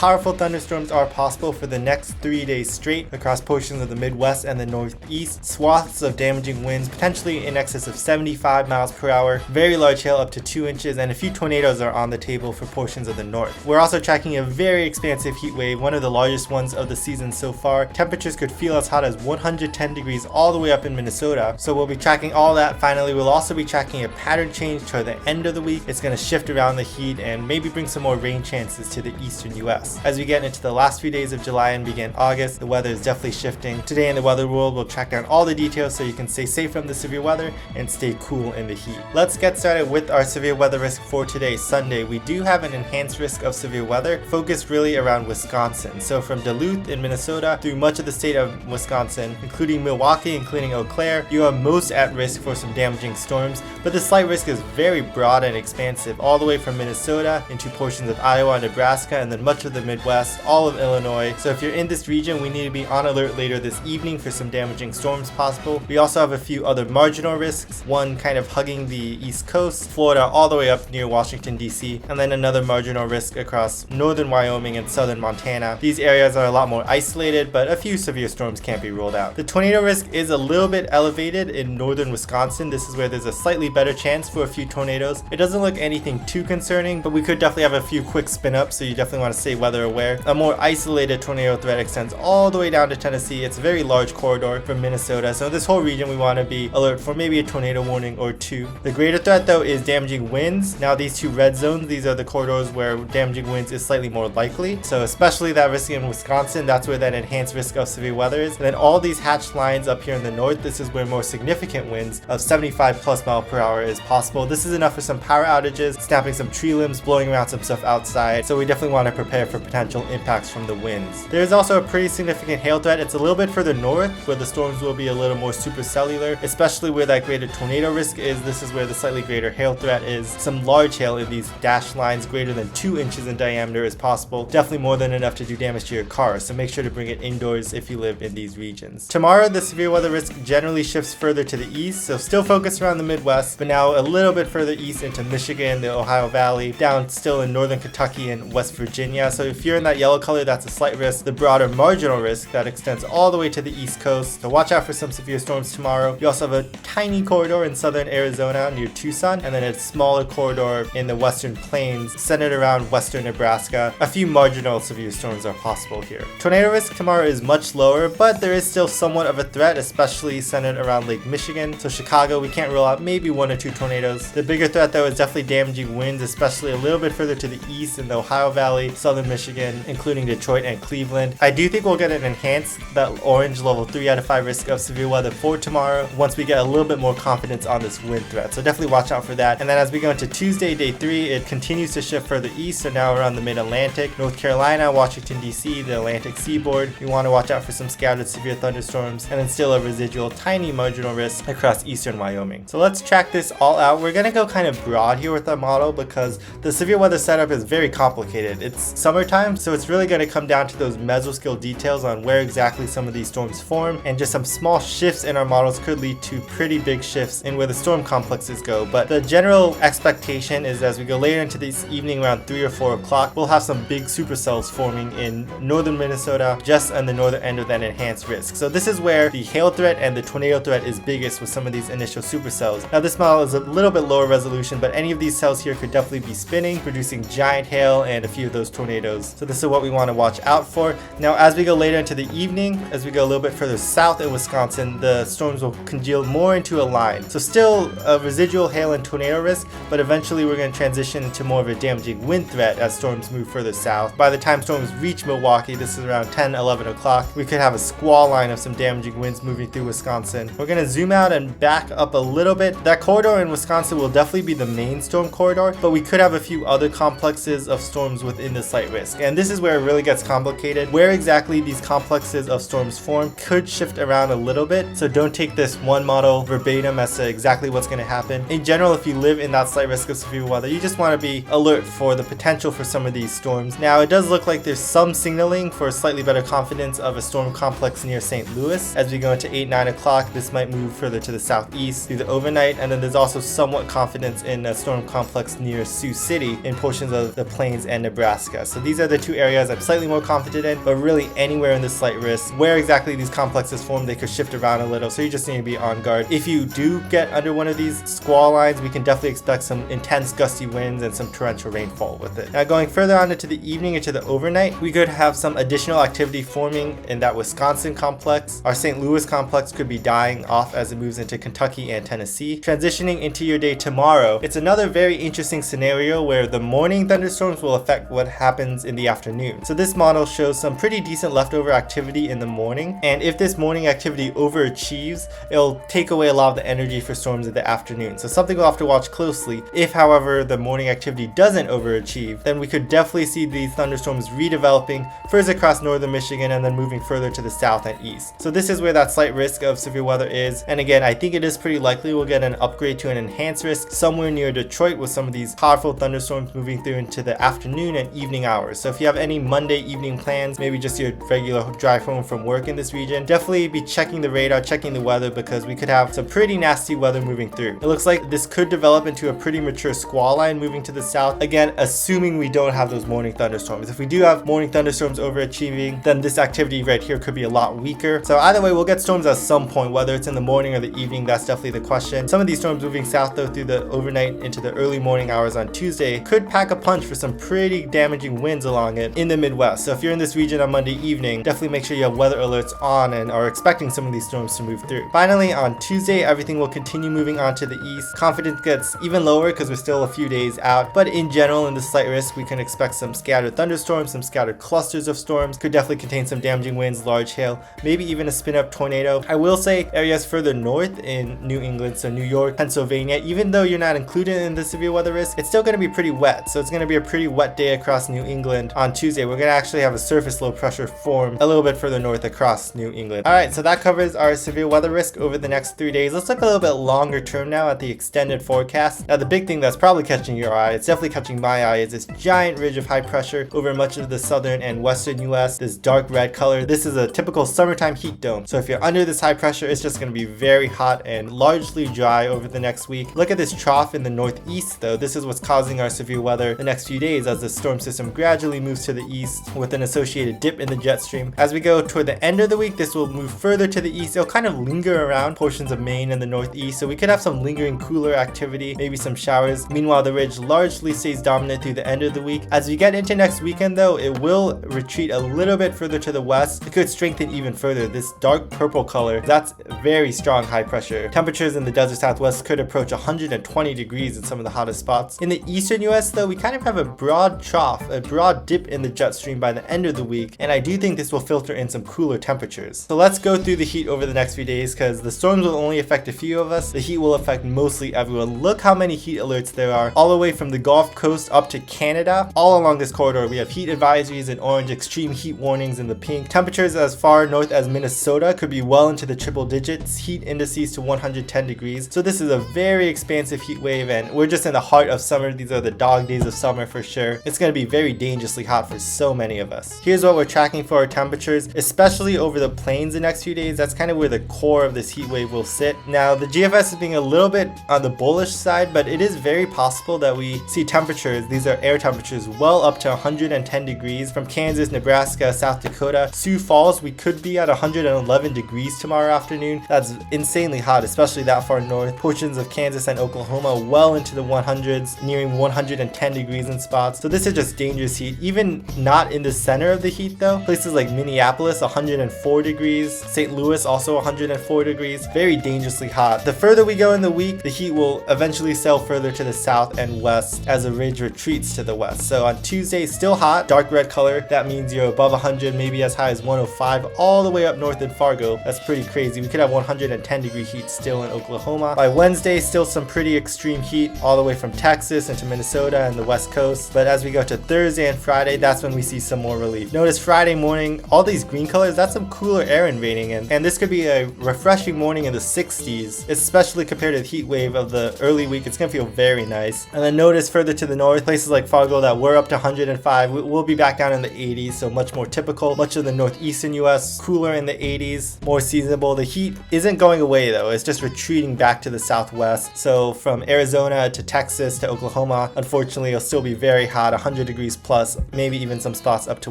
powerful thunderstorms are possible for the next 3 days straight across portions of the Midwest and the Northeast. Swaths of damaging winds, potentially in excess of 75 miles per hour, very large hail up to 2 inches, and a few tornadoes are on the table for portions of the north. We're also tracking a very expansive heat wave, one of the largest ones of the season so far. Temperatures could feel as hot as 110 degrees all the way up in Minnesota, so we'll be tracking all that. Finally, we'll also be tracking a pattern change toward the end of the week. It's going to shift around the heat and maybe bring some more rain chances to the eastern U.S. As we get into the last few days of July and begin August, the weather is definitely shifting. Today in the weather world, we'll track down all the details so you can stay safe from the severe weather and stay cool in the heat. Let's get started with our severe weather risk for today, Sunday. We do have an enhanced risk of severe weather focused really around Wisconsin. So from Duluth in Minnesota through much of the state of Wisconsin, including Milwaukee, including Eau Claire, you are most at risk for some damaging storms, but the slight risk is very broad and expansive, all the way from Minnesota into portions of Iowa and Nebraska, and then much of the Midwest, all of Illinois. So if you're in this region, we need to be on alert later this evening for some damaging storms possible. We also have a few other marginal risks, one kind of hugging the East Coast, Florida all the way up near Washington DC, and then another marginal risk across northern Wyoming and southern Montana. These areas are a lot more isolated, but a few severe storms can't be ruled out. The tornado risk is a little bit elevated in northern Wisconsin. This is where there's a slightly better chance for a few tornadoes. It doesn't look anything too concerning, but we could definitely have a few quick spin ups, so you definitely want to stay weather aware. A more isolated tornado threat extends all the way down to Tennessee. It's a very large corridor from Minnesota, so this whole region we want to be alert for maybe a tornado warning or two. The greater threat though is damaging winds. Now these two red zones, these are the corridors where damaging winds is slightly more likely, so especially that risk in Wisconsin, that's where that enhanced risk of severe weather is. And then all these hatched lines up here in the north, this is where more significant winds of 75 plus mile per hour is possible. This is enough for some power outages, snapping some tree limbs, blowing around some stuff outside, so we definitely want to prepare for potential impacts from the winds. There's also a pretty significant hail threat. It's a little bit further north where the storms will be a little more supercellular, especially where that greater tornado risk is. This is where the slightly greater hail threat is. Some large hail in these dashed lines greater than 2 inches in diameter is possible, definitely more than enough to do damage to your car, so make sure to bring it indoors if you live in these regions. Tomorrow, the severe weather risk generally shifts further to the east, so still focused around the Midwest, but now a little bit further east into Michigan, the Ohio Valley, down still in northern Kentucky and West Virginia. So if you're in that yellow color, that's a slight risk. The broader marginal risk that extends all the way to the east coast, so watch out for some severe storms tomorrow. You also have a tiny corridor in southern Arizona near Tucson, and then a smaller corridor in the western plains centered around western Nebraska. A few marginal severe storms are possible here. Tornado risk tomorrow is much lower, but there is still somewhat of a threat, especially centered around Lake Michigan. So Chicago, we can't rule out maybe 1 or 2 tornadoes. The bigger threat though is definitely damaging winds, especially a little bit further to the east in the Ohio Valley, southern Michigan, including Detroit and Cleveland. I do think we'll get an enhanced, that orange level 3 out of 5 risk of severe weather for tomorrow once we get a little bit more confidence on this wind threat. So definitely watch out for that. And then as we go into Tuesday, day 3, it continues to shift further east. So now we're on the mid-Atlantic, North Carolina, Washington DC, the Atlantic seaboard. We want to watch out for some scattered severe thunderstorms, and then still a residual tiny marginal risk across eastern Wyoming. So let's track this all out. We're going to go kind of broad here with our model because the severe weather setup is very complicated. It's summertime, so it's really going to come down to those mesoscale details on where exactly some of these storms form, and just some small shifts in our models could lead to pretty big shifts in where the storm complexes go. But the general expectation is as we go later into this evening around 3 or 4 o'clock, we'll have some big supercells forming in northern Minnesota, just on the northern end of that enhanced risk. So this is where the hail threat and the tornado threat is biggest with some of these initial supercells. Now this model is a little bit lower resolution, but any of these cells here could definitely be spinning, producing giant hail and a few of those tornadoes. So this is what we want to watch out for. Now as we go later into the evening, as we go a little bit further south in Wisconsin, the storms will congeal more into a line. So still a residual hail and tornado risk, but eventually we're going to transition into more of a damaging wind threat as storms move further south. By the time storms reach Milwaukee, this is around 10, 11 o'clock, we could have a squall line of some damaging winds moving through Wisconsin. We're going to zoom out and back up a little bit. That corridor in Wisconsin will definitely be the main storm corridor, but we could have a few other complexes of storms within the slight risk. And this is where it really gets complicated. Where exactly these complexes of storms form could shift around a little bit, so don't take this one model verbatim as to exactly what's going to happen. In general, if you live in that slight risk of severe weather, you just want to be alert for the potential for some of these storms. Now it does look like there's some signaling for slightly better confidence of a storm complex near St. Louis. As we go into 8, 9 o'clock, this might move further to the southeast through the overnight, and then there's also somewhat confidence in a storm complex near Sioux City in portions of the plains and Nebraska. So these these are the two areas I'm slightly more confident in, but really anywhere in the slight risk. Where exactly these complexes form, they could shift around a little, so you just need to be on guard. If you do get under one of these squall lines, we can definitely expect some intense gusty winds and some torrential rainfall with it. Now going further on into the evening, into the overnight, we could have some additional activity forming in that Wisconsin complex. Our St. Louis complex could be dying off as it moves into Kentucky and Tennessee. Transitioning into your day tomorrow, it's another very interesting scenario where the morning thunderstorms will affect what happens in the afternoon. So this model shows some pretty decent leftover activity in the morning, and if this morning activity overachieves, it'll take away a lot of the energy for storms in the afternoon. So something we'll have to watch closely. If, however, the morning activity doesn't overachieve, then we could definitely see these thunderstorms redeveloping first across northern Michigan and then moving further to the south and east. So this is where that slight risk of severe weather is, and again, I think it is pretty likely we'll get an upgrade to an enhanced risk somewhere near Detroit with some of these powerful thunderstorms moving through into the afternoon and evening hours. So if you have any Monday evening plans, maybe just your regular drive home from work in this region, definitely be checking the radar, checking the weather, because we could have some pretty nasty weather moving through. It looks like this could develop into a pretty mature squall line moving to the south, again assuming we don't have those morning thunderstorms. If we do have morning thunderstorms overachieving, then this activity right here could be a lot weaker. So either way, we'll get storms at some point, whether it's in the morning or the evening, that's definitely the question. Some of these storms moving south though through the overnight into the early morning hours on Tuesday could pack a punch for some pretty damaging winds along it in the Midwest. So if you're in this region on Monday evening, definitely make sure you have weather alerts on and are expecting some of these storms to move through. Finally, on Tuesday, everything will continue moving on to the east. Confidence gets even lower because we're still a few days out, but in general, in the slight risk, we can expect some scattered thunderstorms, some scattered clusters of storms. Could definitely contain some damaging winds, large hail, maybe even a spin-up tornado. I will say areas further north in New England, so New York, Pennsylvania, even though you're not included in the severe weather risk, it's still going to be pretty wet. So it's going to be a pretty wet day across New England on Tuesday. We're going to actually have a surface low pressure form a little bit further north across New England. All right, so that covers our severe weather risk over the next 3 days. Let's look a little bit longer term now at the extended forecast. Now, the big thing that's probably catching your eye, it's definitely catching my eye, is this giant ridge of high pressure over much of the southern and western U.S. This dark red color. This is a typical summertime heat dome. So if you're under this high pressure, it's just going to be very hot and largely dry over the next week. Look at this trough in the northeast though. This is what's causing our severe weather the next few days as the storm system gradually moves to the east with an associated dip in the jet stream. As we go toward the end of the week, this will move further to the east. It'll kind of linger around portions of Maine and the northeast, so we could have some lingering cooler activity, maybe some showers. Meanwhile, the ridge largely stays dominant through the end of the week. As we get into next weekend though, it will retreat a little bit further to the west. It could strengthen even further. This dark purple color, that's very strong high pressure. Temperatures in the desert southwest could approach 120 degrees in some of the hottest spots. In the eastern US though, we kind of have a broad trough, a broad dip in the jet stream by the end of the week, and I do think this will filter in some cooler temperatures. So let's go through the heat over the next few days, because the storms will only affect a few of us. The heat will affect mostly everyone. Look how many heat alerts there are, all the way from the Gulf Coast up to Canada. All along this corridor, we have heat advisories in orange, extreme heat warnings in the pink. Temperatures as far north as Minnesota could be well into the triple digits, heat indices to 110 degrees. So this is a very expansive heat wave, and we're just in the heart of summer. These are the dog days of summer for sure. It's going to be very dangerously hot for so many of us. Here's what we're tracking for our temperatures, especially over the plains the next few days. That's kind of where the core of this heat wave will sit. Now, the GFS is being a little bit on the bullish side, but it is very possible that we see temperatures, these are air temperatures, well up to 110 degrees from Kansas, Nebraska, South Dakota, Sioux Falls. We could be at 111 degrees tomorrow afternoon. That's insanely hot, especially that far north. Portions of Kansas and Oklahoma well into the 100s, nearing 110 degrees in spots. So this is just dangerous heat. Even not in the center of the heat though, places like Minneapolis 104 degrees, St. Louis also 104 degrees, very dangerously hot. The further we go in the week, the heat will eventually sail further to the south and west as the ridge retreats to the west. So on Tuesday, still hot, dark red color. That means you're above 100, maybe as high as 105, all the way up north in Fargo. That's pretty crazy. We could have 110 degree heat still in Oklahoma. By Wednesday, still some pretty extreme heat all the way from Texas into Minnesota and the west coast. But as we go to Thursday and Friday, that's when we see some more relief. Notice Friday morning, all these green colors, that's some cooler air invading, and this could be a refreshing morning in the 60s, especially compared to the heat wave of the early week. It's gonna feel very nice. And then notice further to the north, places like Fargo that were up to 105, we'll be back down in the 80s, so much more typical. Much of the northeastern US, cooler in the 80s, more seasonable. The heat isn't going away though, it's just retreating back to the southwest. So from Arizona to Texas to Oklahoma, unfortunately it'll still be very hot, 100 degrees plus plus, maybe even some spots up to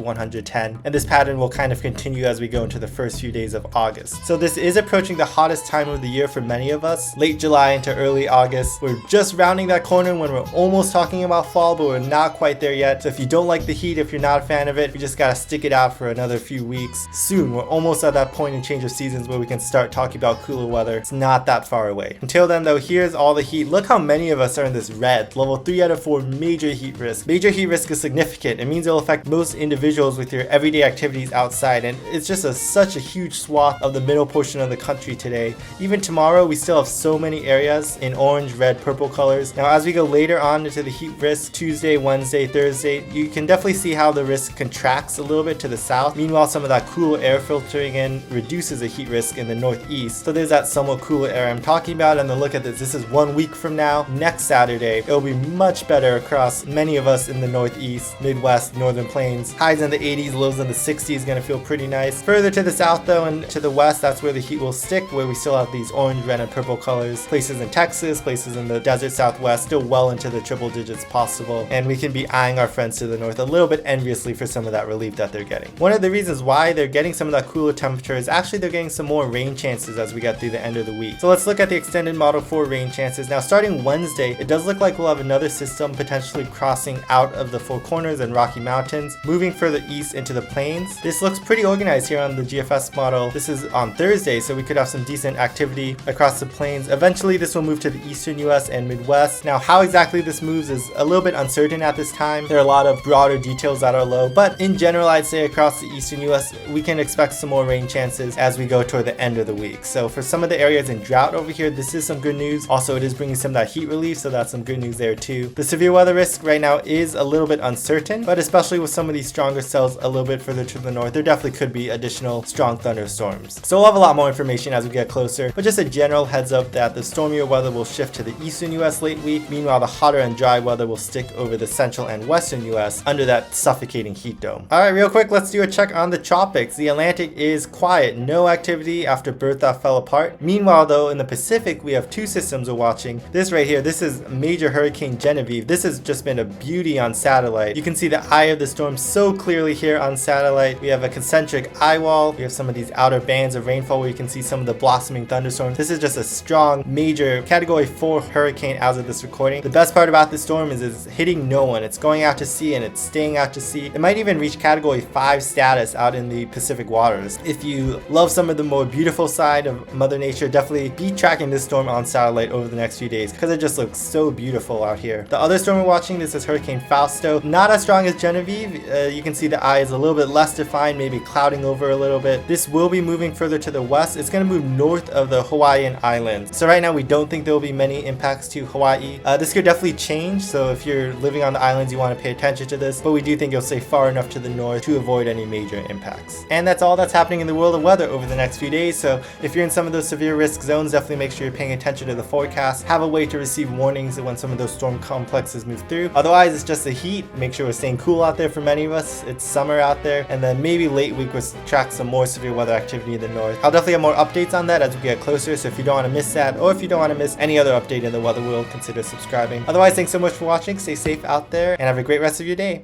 110. And this pattern will kind of continue as we go into the first few days of August. So this is approaching the hottest time of the year for many of us. Late July into early August. We're just rounding that corner when we're almost talking about fall, but we're not quite there yet. So if you don't like the heat, if you're not a fan of it, we just gotta stick it out for another few weeks. Soon, we're almost at that point in change of seasons where we can start talking about cooler weather. It's not that far away. Until then though, here's all the heat. Look how many of us are in this red. Level 3 out of 4 major heat risk. Major heat risk is significant. It means it'll affect most individuals with your everyday activities outside, and it's just such a huge swath of the middle portion of the country today. Even tomorrow, we still have so many areas in orange, red, purple colors. Now as we go later on into the heat risk, Tuesday, Wednesday, Thursday, you can definitely see how the risk contracts a little bit to the south. Meanwhile, some of that cool air filtering in reduces the heat risk in the northeast. So there's that somewhat cooler air I'm talking about. And then look at this. This is 1 week from now. Next Saturday, it'll be much better across many of us in the northeast, midwest, northern plains. Highs in the 80s, lows in the 60s, gonna feel pretty nice. Further to the south though, and to the west, that's where the heat will stick, where we still have these orange, red, and purple colors. Places in Texas, places in the desert southwest, still well into the triple digits possible. And we can be eyeing our friends to the north a little bit enviously for some of that relief that they're getting. One of the reasons why they're getting some of that cooler temperature is actually they're getting some more rain chances as we get through the end of the week. So let's look at the extended model for rain chances. Now starting Wednesday, it does look like we'll have another system potentially crossing out of the Four Corners and Rocky Mountains, moving further east into the plains. This looks pretty organized here on the GFS model. This is on Thursday, so we could have some decent activity across the plains. Eventually this will move to the eastern US and Midwest. Now how exactly this moves is a little bit uncertain at this time. There are a lot of broader details that are low, but in general I'd say across the eastern US we can expect some more rain chances as we go toward the end of the week. So for some of the areas in drought over here, this is some good news. Also it is bringing some of that heat relief, so that's some good news there too. The severe weather risk right now is a little bit uncertain, but especially with some of these stronger cells a little bit further to the north, there definitely could be additional strong thunderstorms. So we'll have a lot more information as we get closer, but just a general heads up that the stormier weather will shift to the eastern US late week. Meanwhile, the hotter and dry weather will stick over the central and western US under that suffocating heat dome. Alright, real quick, let's do a check on the tropics. The Atlantic is quiet, no activity after Bertha fell apart. Meanwhile though, in the Pacific, we have two systems we're watching. This right here, this is major hurricane Genevieve. This has just been a beauty on satellite. You can see the eye of the storm so clearly here on satellite. We have a concentric eye wall. We have some of these outer bands of rainfall where you can see some of the blossoming thunderstorms. This is just a strong, major category 4 hurricane as of this recording. The best part about this storm is it's hitting no one. It's going out to sea and it's staying out to sea. It might even reach category 5 status out in the Pacific waters. If you love some of the more beautiful side of Mother Nature, definitely be tracking this storm on satellite over the next few days because it just looks so beautiful out here. The other storm we're watching, this is Hurricane Fausto. Not as strong as Genevieve. You can see the eye is a little bit less defined, maybe clouding over a little bit. This will be moving further to the west. It's going to move north of the Hawaiian Islands. So right now we don't think there will be many impacts to Hawaii. This could definitely change, so if you're living on the islands you want to pay attention to this, but we do think it'll stay far enough to the north to avoid any major impacts. And that's all that's happening in the world of weather over the next few days, so if you're in some of those severe risk zones, definitely make sure you're paying attention to the forecast. Have a way to receive warnings when some of those storm complexes move through. Otherwise, it's just the heat. Make sure we're staying cool out there for many of us. It's summer out there, and then maybe late week we'll track some more severe weather activity in the north. I'll definitely have more updates on that as we get closer, so if you don't want to miss that, or if you don't want to miss any other update in the weather world, consider subscribing. Otherwise, thanks so much for watching. Stay safe out there, and have a great rest of your day.